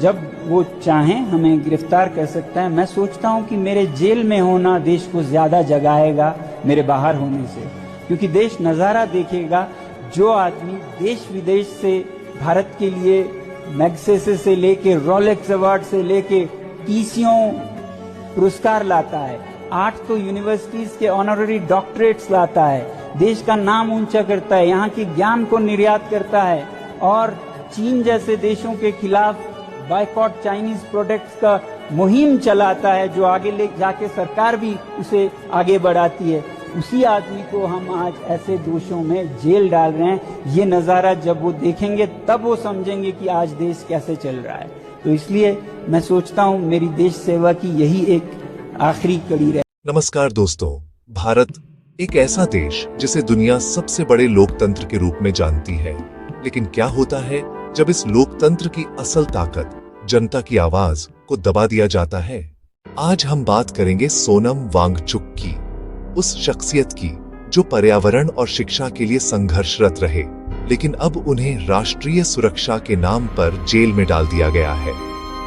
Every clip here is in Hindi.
जब वो चाहें हमें गिरफ्तार कर सकता है। मैं सोचता हूं कि मेरे जेल में होना देश को ज्यादा जगाएगा मेरे बाहर होने से, क्योंकि देश नज़ारा देखेगा। जो आदमी देश विदेश से भारत के लिए मैग्सेसे से लेके रोलेक्स अवार्ड से लेके टीसीओ पुरस्कार लाता है, 8 तो यूनिवर्सिटीज के ऑनररी डॉक्टरेट्स लाता है, देश का नाम ऊंचा करता है, यहाँ के ज्ञान को निर्यात करता है और चीन जैसे देशों के खिलाफ बायकॉट चाइनीज प्रोडक्ट्स का मुहिम चलाता है, जो आगे ले जाके सरकार भी उसे आगे बढ़ाती है। उसी आदमी को हम आज ऐसे दोषों में जेल डाल रहे हैं। ये नज़ारा जब वो देखेंगे तब वो समझेंगे कि आज देश कैसे चल रहा है। तो इसलिए मैं सोचता हूँ मेरी देश सेवा की यही एक आखिरी कड़ी रहे। नमस्कार दोस्तों, भारत एक ऐसा देश जिसे दुनिया सबसे बड़े लोकतंत्र के रूप में जानती है। लेकिन क्या होता है जब इस लोकतंत्र की असल ताकत, जनता की आवाज को दबा दिया जाता है? आज हम बात करेंगे सोनम वांगचुक की, उस शख्सियत की जो पर्यावरण और शिक्षा के लिए संघर्षरत रहे, लेकिन अब उन्हें राष्ट्रीय सुरक्षा के नाम पर जेल में डाल दिया गया है।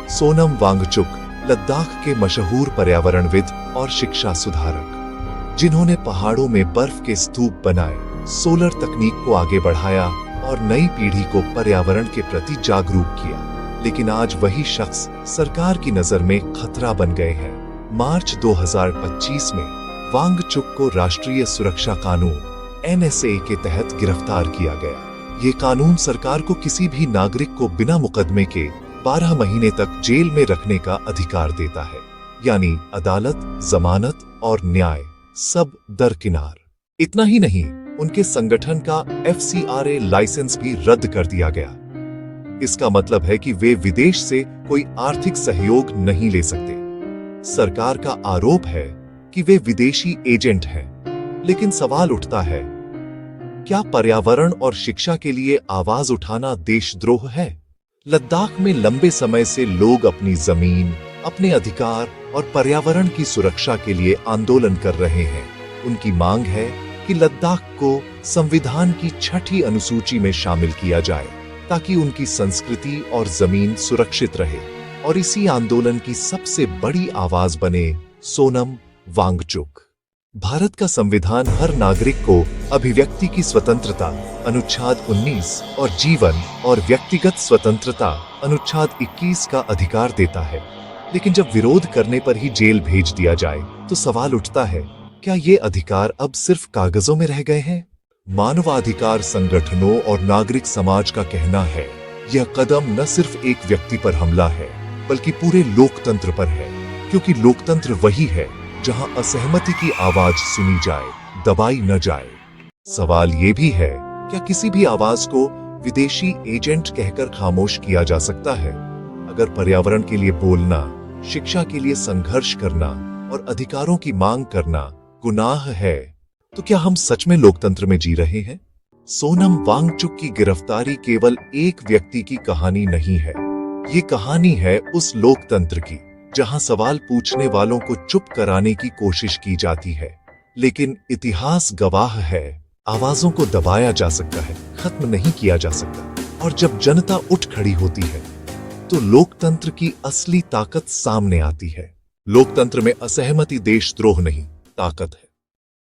सोनम वांगचुक लद्दाख के मशहूर पर्यावरणविद और शिक्षा सुधारक, जिन्होंने पहाड़ों में बर्फ के स्तूप बनाए, सोलर तकनीक को आगे बढ़ाया और नई पीढ़ी को पर्यावरण के प्रति जागरूक किया। लेकिन आज वही शख्स सरकार की नजर में खतरा बन गए हैं। मार्च 2025 में वांगचुक को राष्ट्रीय सुरक्षा कानून NSA के तहत गिरफ्तार किया गया। ये कानून सरकार को किसी भी नागरिक को बिना मुकदमे के 12 महीने तक जेल में रखने का अधिकार देता है, यानी अदालत, जमानत और न्याय सब दरकिनार। इतना ही नहीं, उनके संगठन का FCRA लाइसेंस भी रद्द कर दिया गया। इसका मतलब है कि वे विदेश से कोई आर्थिक सहयोग नहीं ले सकते। सरकार का आरोप है कि वे विदेशी एजेंट हैं। लेकिन सवाल उठता है, क्या पर्यावरण और शिक्षा के लिए आवाज उठाना देशद्रोह है? लद्दाख में लंबे समय से लोग अपनी जमीन, अपने अधिकार और पर्यावरण की सुरक्षा के लिए आंदोलन कर रहे हैं। उनकी मांग है कि लद्दाख को संविधान की 6ठी अनुसूची में शामिल किया जाए, ताकि उनकी संस्कृति और जमीन सुरक्षित रहे। और इसी आंदोलन की सबसे बड़ी आवाज बने सोनम वांगचुक। भारत का संविधान हर नागरिक को अभिव्यक्ति की स्वतंत्रता अनुच्छेद 19 और जीवन और व्यक्तिगत स्वतंत्रता अनुच्छेद 21 का अधिकार देता है। लेकिन जब विरोध करने पर ही जेल भेज दिया जाए तो सवाल उठता है, क्या ये अधिकार अब सिर्फ कागजों में रह गए हैं? मानवाधिकार संगठनों और नागरिक समाज का कहना है, यह कदम न सिर्फ एक व्यक्ति पर हमला है, बल्कि पूरे लोकतंत्र पर है। क्योंकि लोकतंत्र वही है जहां असहमति की आवाज सुनी जाए, दबाई न जाए। सवाल ये भी है, क्या किसी भी आवाज को विदेशी एजेंट कहकर खामोश किया जा सकता है? अगर पर्यावरण के लिए बोलना, शिक्षा के लिए संघर्ष करना और अधिकारों की मांग करना गुनाह है, तो क्या हम सच में लोकतंत्र में जी रहे हैं? सोनम वांगचुक की गिरफ्तारी केवल एक व्यक्ति की कहानी नहीं है। ये कहानी है उस लोकतंत्र की जहां सवाल पूछने वालों को चुप कराने की कोशिश की जाती है। लेकिन इतिहास गवाह है, आवाजों को दबाया जा सकता है, खत्म नहीं किया जा सकता। और जब जनता उठ खड़ी होती है तो लोकतंत्र की असली ताकत सामने आती है। लोकतंत्र में असहमति देशद्रोह नहीं, ताकत है।